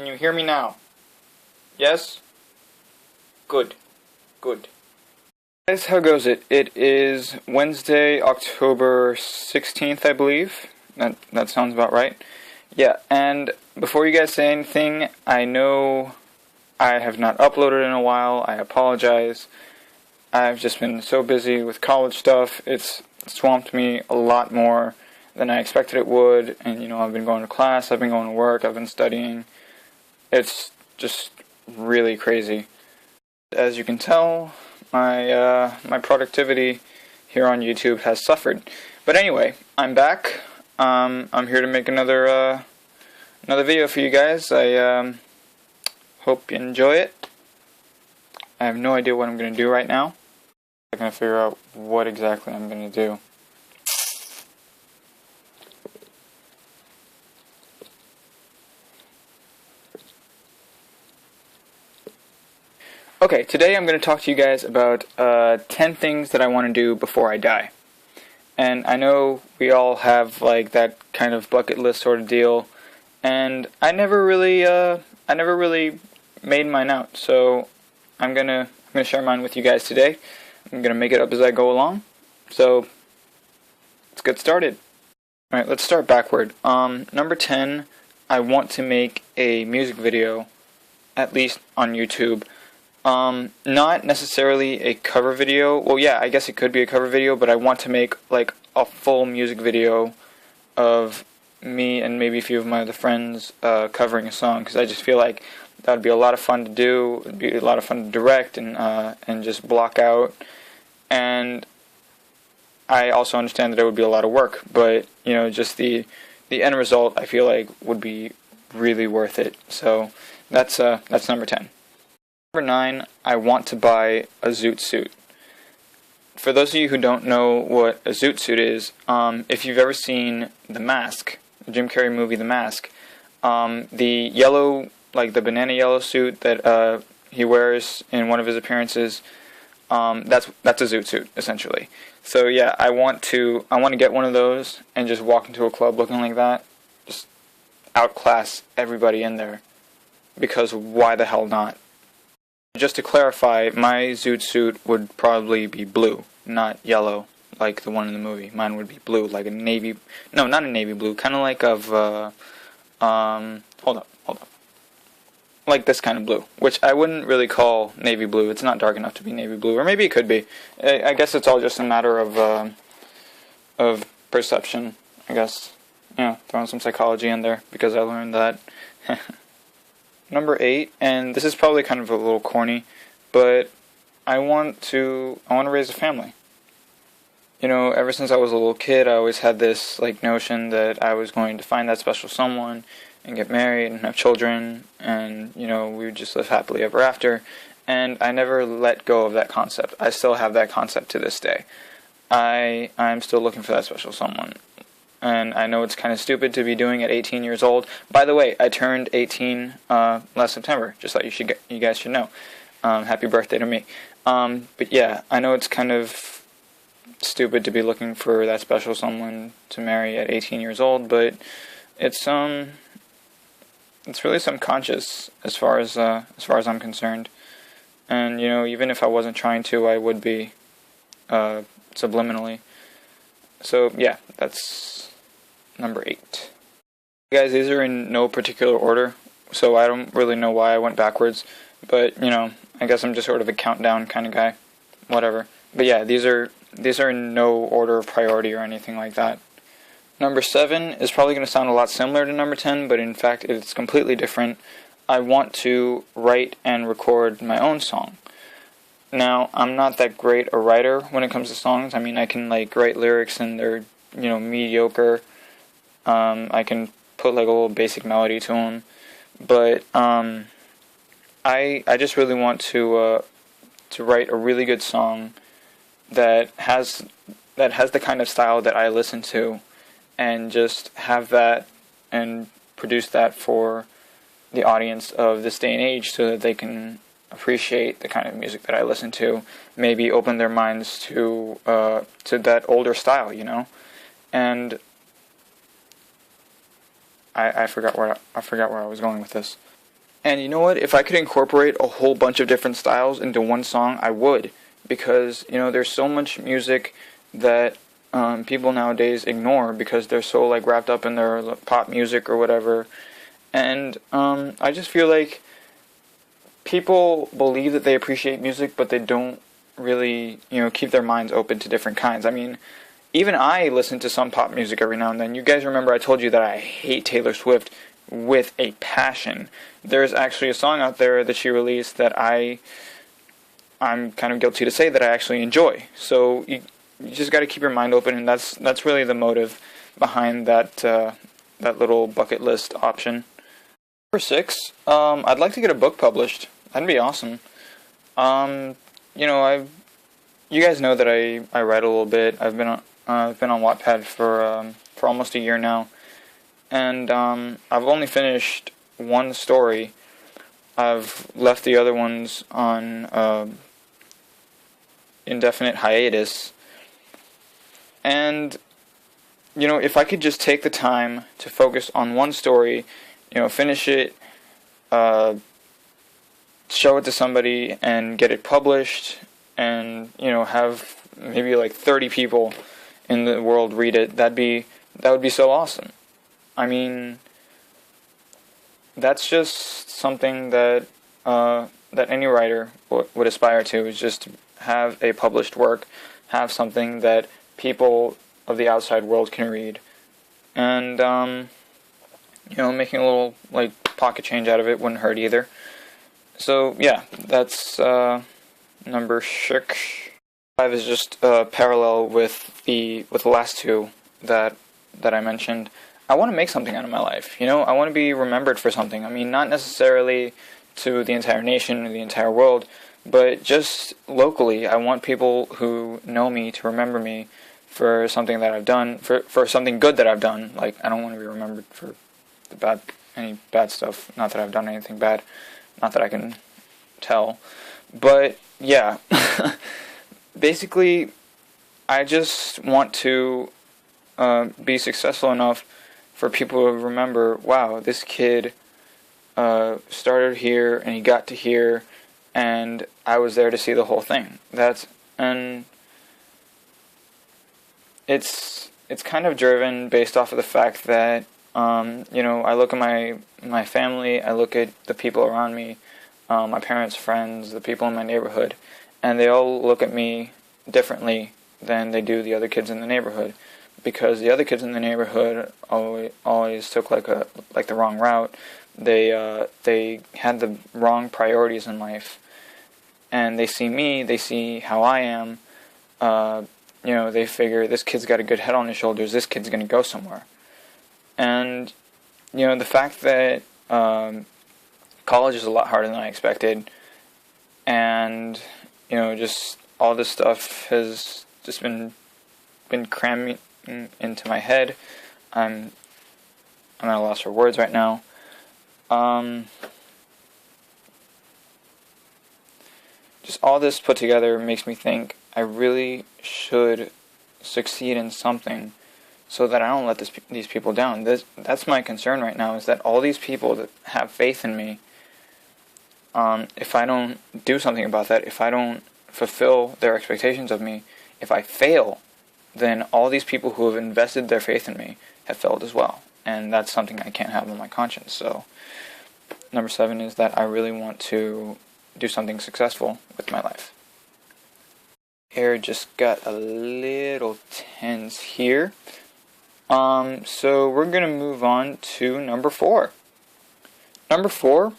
Can you hear me now? Yes? Good. Good. Guys, how goes it? It is Wednesday, October 16th, I believe. That sounds about right. Yeah, and before you guys say anything, I know I have not uploaded in a while. I apologize. I've just been so busy with college stuff. It's swamped me a lot more than I expected it would. And, I've been going to class, I've been going to work, I've been studying. It's just really crazy. As you can tell, my productivity here on YouTube has suffered. But anyway, I'm back. I'm here to make another video for you guys. I hope you enjoy it. I have no idea what I'm going to do right now. I'm going to figure out what exactly I'm going to do. Okay, today I'm going to talk to you guys about 10 things that I want to do before I die. And I know we all have like that kind of bucket list sort of deal, and I never really made mine out. So I'm gonna share mine with you guys today. I'm gonna make it up as I go along. So let's get started. All right, let's start backward. Number 10, I want to make a music video, at least on YouTube. Not necessarily a cover video. Well, yeah, I guess it could be a cover video, but I want to make like a full music video of me and maybe a few of my other friends covering a song, because I just feel like that would be a lot of fun to do. It'd be a lot of fun to direct and just block out. And I also understand that it would be a lot of work, but just the end result I feel like would be really worth it. So that's number 10. Number 9, I want to buy a zoot suit. For those of you who don't know what a zoot suit is, if you've ever seen The Mask, the Jim Carrey movie The Mask, the yellow, like the banana yellow suit that he wears in one of his appearances, that's a zoot suit essentially. So yeah, I want to get one of those and just walk into a club looking like that, just outclass everybody in there, because why the hell not? Just to clarify, my zoot suit would probably be blue, not yellow, like the one in the movie. Mine would be blue, like a navy... No, not a navy blue, kind of like of, hold up. Like this kind of blue, which I wouldn't really call navy blue. It's not dark enough to be navy blue, or maybe it could be. I guess it's all just a matter of perception, I guess. Throwing some psychology in there, because I learned that. Number 8, and this is probably kind of a little corny, but I want to raise a family. Ever since I was a little kid, I always had this like notion that I was going to find that special someone and get married and have children, and we would just live happily ever after. And I never let go of that concept. I still have that concept to this day. I'm still looking for that special someone. And I know it's kind of stupid to be doing at 18 years old. By the way, I turned 18 last September, just like you guys should know. Happy birthday to me. But yeah, I know it's kind of stupid to be looking for that special someone to marry at 18 years old, but it's really subconscious as far as I'm concerned. And even if I wasn't trying to, I would be subliminally. So yeah, that's number 8. Guys, these are in no particular order, so I don't really know why I went backwards, but I guess I'm just sort of a countdown kind of guy. Whatever. But yeah, these are in no order of priority or anything like that. Number 7 is probably going to sound a lot similar to number 10, but in fact it's completely different. I want to write and record my own song. Now, I'm not that great a writer when it comes to songs. I mean, I can like write lyrics and they're mediocre. I can put like a little basic melody to them, but I just really want to write a really good song that has the kind of style that I listen to, and just have that and produce that for the audience of this day and age, so that they can appreciate the kind of music that I listen to, maybe open their minds to that older style, and I forgot where I was going with this. And you know what? If I could incorporate a whole bunch of different styles into one song, I would. Because, there's so much music that people nowadays ignore because they're so, like, wrapped up in their pop music or whatever. And I just feel like people believe that they appreciate music, but they don't really, keep their minds open to different kinds. I mean, even I listen to some pop music every now and then. You guys remember I told you that I hate Taylor Swift with a passion. There's actually a song out there that she released that I'm kind of guilty to say that I actually enjoy. So you just got to keep your mind open, and that's really the motive behind that little bucket list option. Number 6, I'd like to get a book published. That'd be awesome. You guys know that I write a little bit. I've been on Wattpad for almost a year now, and I've only finished one story. I've left the other ones on indefinite hiatus, and if I could just take the time to focus on one story, finish it, show it to somebody, and get it published, and have maybe like 30 people in the world read it, that would be so awesome. I mean, that's just something that any writer would aspire to, is just to have a published work, have something that people of the outside world can read, and making a little like pocket change out of it wouldn't hurt either. So yeah, that's number 6. 5 is just parallel with the last two that I mentioned. I want to make something out of my life. I want to be remembered for something. I mean, not necessarily to the entire nation or the entire world, but just locally. I want people who know me to remember me for something that I've done, for something good that I've done. Like, I don't want to be remembered for any bad stuff. Not that I've done anything bad. Not that I can tell. But yeah, basically, I just want to be successful enough for people to remember, wow, this kid started here and he got to here, and I was there to see the whole thing. And it's kind of driven based off of the fact that I look at my family, I look at the people around me, my parents, friends, the people in my neighborhood, and they all look at me differently than they do the other kids in the neighborhood, because the other kids in the neighborhood always took like the wrong route. They had the wrong priorities in life, and they see me, they see how I am. They figure, this kid's got a good head on his shoulders, this kid's going to go somewhere. And the fact that college is a lot harder than I expected, and just all this stuff has just been cramming into my head. I'm at a loss for words right now. Just all this put together makes me think I really should succeed in something, so that I don't let these people down. That's my concern right now, is that all these people that have faith in me, if I don't do something about that, if I don't fulfill their expectations of me, if I fail, then all these people who have invested their faith in me have failed as well. And that's something I can't have on my conscience. So number 7 is that I really want to do something successful with my life. Air just got a little tense here. So we're going to move on to number 4. Number 4,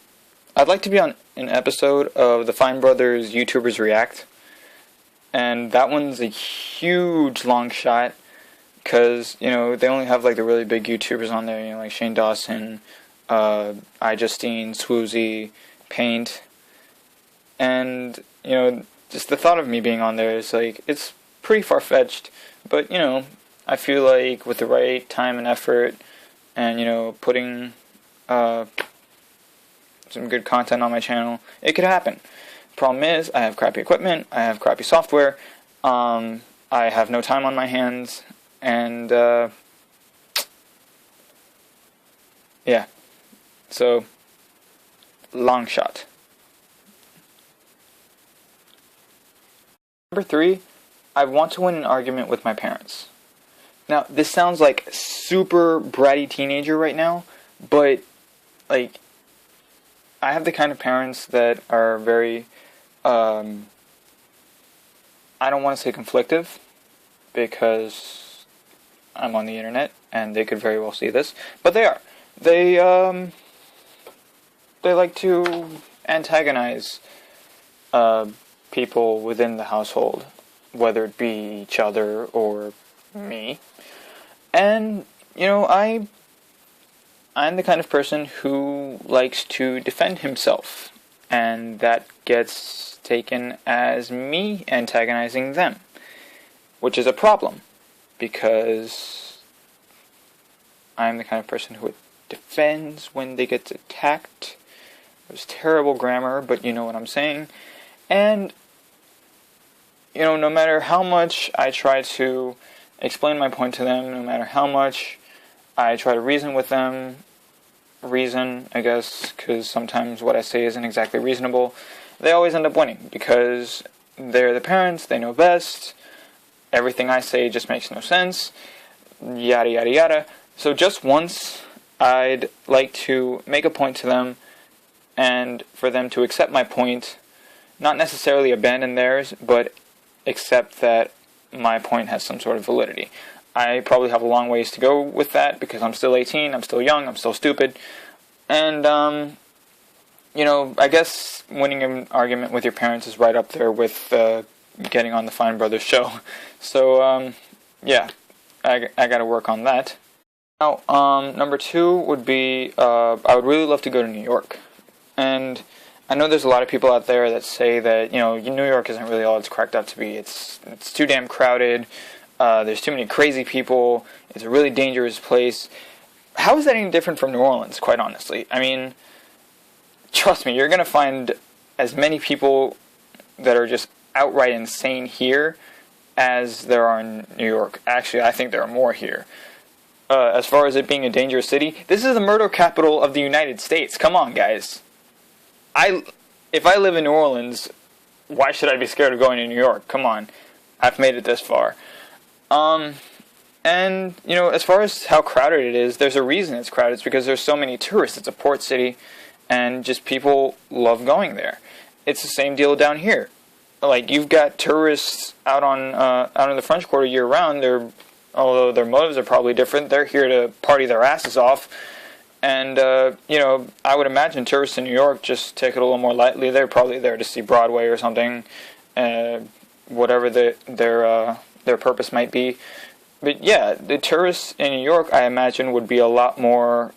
I'd like to be on an episode of the Fine Brothers YouTubers React. And that one's a huge long shot, because, they only have like the really big YouTubers on there, like Shane Dawson, iJustine, Swoozy, Paint. And, just the thought of me being on there is like, it's pretty far-fetched, but, I feel like with the right time and effort, and, putting some good content on my channel, it could happen. Problem is, I have crappy equipment, I have crappy software, I have no time on my hands, and, yeah. So, long shot. Number 3, I want to win an argument with my parents. Now, this sounds like super bratty teenager right now, but, like, I have the kind of parents that are very, I don't want to say conflictive, because I'm on the internet, and they could very well see this, but they are. They like to antagonize, people within the household, whether it be each other or me. And, you know, I'm the kind of person who likes to defend himself, and that gets taken as me antagonizing them, which is a problem, because I'm the kind of person who defends when they get attacked. It was terrible grammar, but you know what I'm saying. And, you know, no matter how much I try to explain my point to them, no matter how much I try to reason with them, I guess, because sometimes what I say isn't exactly reasonable, they always end up winning, because they're the parents, they know best, everything I say just makes no sense, yada yada yada. So just once, I'd like to make a point to them, and for them to accept my point, not necessarily abandon theirs, but accept that my point has some sort of validity. I probably have a long ways to go with that, because I'm still 18, I'm still young, I'm still stupid, and, you know, I guess winning an argument with your parents is right up there with getting on the Fine Brothers show. So, yeah, I gotta work on that. Now, number 2 would be, I would really love to go to New York. And I know there's a lot of people out there that say that, you know, New York isn't really all it's cracked up to be. It's too damn crowded. There's too many crazy people. It's a really dangerous place. How is that any different from New Orleans, quite honestly? I mean, trust me, you're going to find as many people that are just outright insane here as there are in New York. Actually, I think there are more here. As far as it being a dangerous city, this is the murder capital of the United States. Come on, guys. If I live in New Orleans, why should I be scared of going to New York? Come on. I've made it this far. And, you know, as far as how crowded it is, there's a reason it's crowded. It's because there's so many tourists. It's a port city, and just people love going there. It's the same deal down here. Like, you've got tourists out in the French Quarter year-round. Although their motives are probably different, they're here to party their asses off. And, you know, I would imagine tourists in New York just take it a little more lightly. They're probably there to see Broadway or something, whatever their purpose might be. But, yeah, the tourists in New York, I imagine, would be a lot more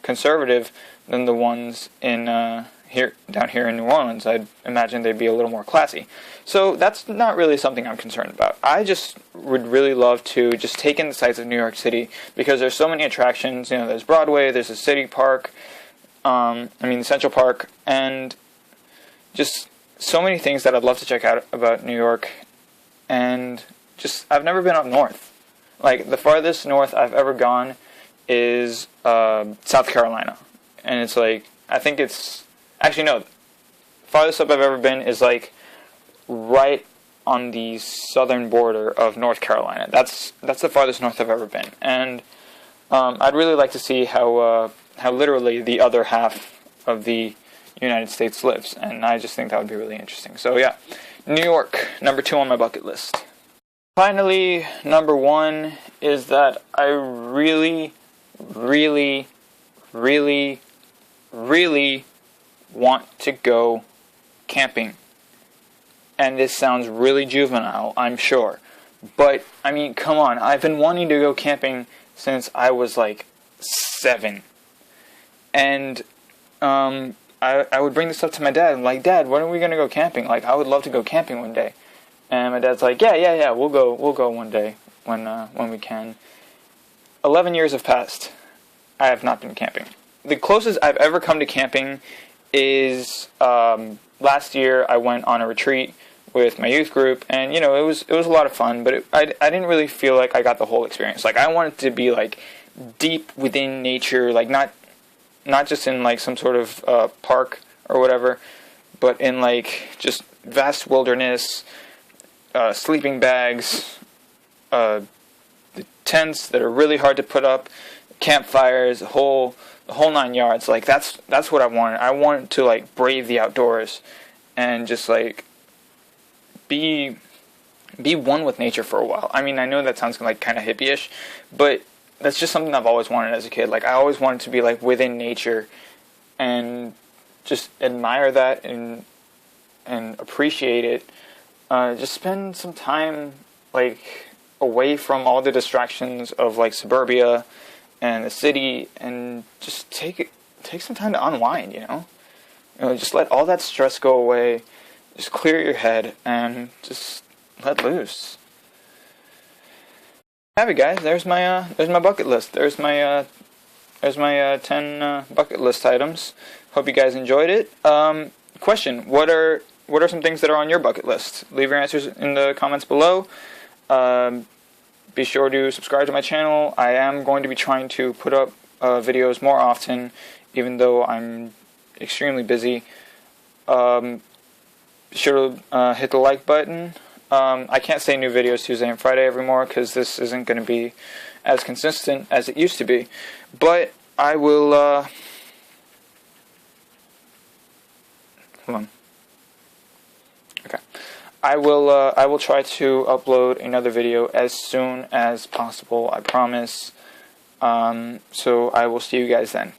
conservative than the ones in down here in New Orleans. I'd imagine they'd be a little more classy. So that's not really something I'm concerned about. I just would really love to just take in the sights of New York City, because there's so many attractions. You know, there's Broadway, there's the City Park, the Central Park, and just so many things that I'd love to check out about New York. And just, I've never been up north. Like, the farthest north I've ever gone is South Carolina. And it's like, I think it's, actually no, farthest up I've ever been is like right on the southern border of North Carolina. That's the farthest north I've ever been. And I'd really like to see how literally the other half of the United States lives. And I just think that would be really interesting. So yeah, New York, number 2 on my bucket list. Finally, number 1 is that I really, really, really, really want to go camping. And this sounds really juvenile, I'm sure. But, I mean, come on. I've been wanting to go camping since I was like 7. And I would bring this up to my dad. I'm like, Dad, when are we going to go camping? Like, I would love to go camping one day. And my dad's like, yeah, we'll go one day when we can. 11 years have passed. I have not been camping. The closest I've ever come to camping is last year. I went on a retreat with my youth group, and you know, it was a lot of fun. But I didn't really feel like I got the whole experience. Like, I wanted to be like deep within nature, like not not just in like some sort of park or whatever, but in like just vast wilderness, sleeping bags, the tents that are really hard to put up, campfires, the whole 9 yards. Like that's what I wanted. I wanted to like brave the outdoors and just like be one with nature for a while. I mean, I know that sounds like kind of hippie-ish, but that's just something I've always wanted as a kid. Like I always wanted to be like within nature and just admire that and appreciate it. Just spend some time like away from all the distractions of like suburbia and the city, and just take some time to unwind. You know, just let all that stress go away. Just clear your head and just let loose. Have it, guys. There's my bucket list. There's my 10 bucket list items. Hope you guys enjoyed it. Question: What are some things that are on your bucket list? Leave your answers in the comments below. Be sure to subscribe to my channel. I am going to be trying to put up videos more often, even though I'm extremely busy. Be sure to hit the like button. I can't say new videos Tuesday and Friday evermore because this isn't going to be as consistent as it used to be. But I will... hold on. Okay. I will try to upload another video as soon as possible, I promise. So I will see you guys then.